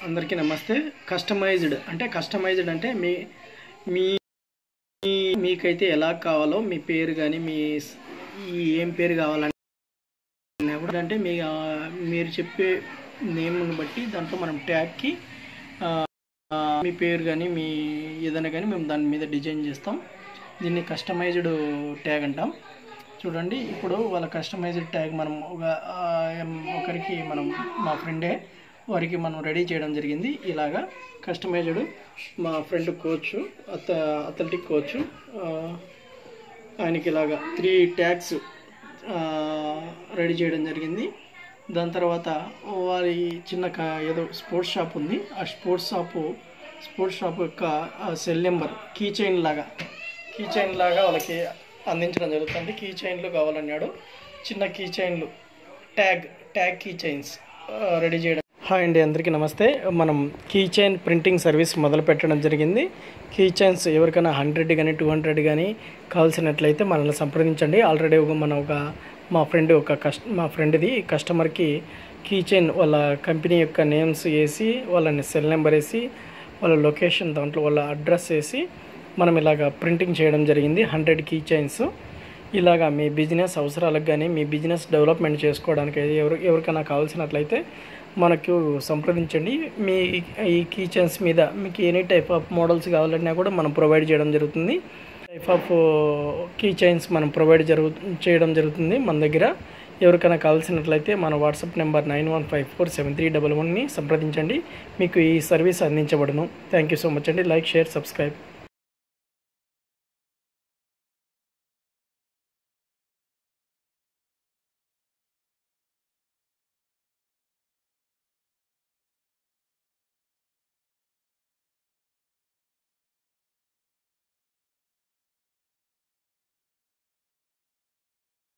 అందరికీ నమస్తే. కస్టమైజ్డ్ అంటే మీ మీకైతే ఎలా కావాలో మీ పేరు కానీ మీ ఏం పేరు కావాలన్నా కూడా అంటే మీరు చెప్పే నేమ్ని బట్టి దాంట్లో మనం ట్యాగ్కి మీ పేరు కానీ మీ ఏదైనా కానీ మేము దాని మీద డిజైన్ చేస్తాం. దీన్ని కస్టమైజ్డ్ ట్యాగ్ అంటాం. చూడండి, ఇప్పుడు వాళ్ళ కస్టమైజ్డ్ ట్యాగ్ మనం ఒకరికి మా ఫ్రెండే వారికి మనం రెడీ చేయడం జరిగింది. ఇలాగా కస్టమైజ్డ్ మా ఫ్రెండ్ కోచ్ అథ్లెటిక్ కోచ్ ఆయనకి ఇలాగా 3 ట్యాగ్స్ రెడీ చేయడం జరిగింది. దాని తర్వాత వారి చిన్న ఏదో స్పోర్ట్స్ షాప్ ఉంది. ఆ స్పోర్ట్స్ షాప్ యొక్క సెల్ నెంబర్ కీ చైన్ లాగా వాళ్ళకి అందించడం జరుగుతుంది. కీ చైన్లు కావాలన్నాడు. చిన్న కీ చైన్లు ట్యాగ్ కీ చైన్స్ రెడీ చేయడం. హాయ్ అండి, అందరికీ నమస్తే. మనం కీ చైన్ ప్రింటింగ్ సర్వీస్ మొదలు పెట్టడం జరిగింది. కీ చైన్స్ ఎవరికైనా 100 కానీ 200 కానీ కావాల్సినట్లయితే మనల్ని సంప్రదించండి. ఆల్రెడీ మా ఫ్రెండ్ది కస్టమర్కి కీ చైన్ వాళ్ళ కంపెనీ యొక్క నేమ్స్ వేసి వాళ్ళని సెల్ నెంబర్ వేసి వాళ్ళ లొకేషన్ దాంట్లో వాళ్ళ అడ్రస్ వేసి మనం ఇలాగ ప్రింటింగ్ చేయడం జరిగింది. 100 కీ చైన్స్. ఇలాగా మీ బిజినెస్ అవసరాలకు కానీ మీ బిజినెస్ డెవలప్మెంట్ చేసుకోవడానికి ఎవరికైనా కావాల్సినట్లయితే మనకు సంప్రదించండి. ఈ కీ చైన్స్ మీద మీకు ఎనీ టైప్ ఆఫ్ మోడల్స్ కావాలన్నా కూడా మనం ప్రొవైడ్ చేయడం జరుగుతుంది. టైప్ ఆఫ్ కీ చైన్స్ మనం ప్రొవైడ్ చేయడం జరుగుతుంది మన దగ్గర. ఎవరికైనా కావాల్సినట్లయితే మన వాట్సాప్ నెంబర్ 91547311ని సంప్రదించండి. మీకు ఈ సర్వీస్ అందించబడును. థ్యాంక్ యూ సో మచ్ అండి. Like, share, subscribe.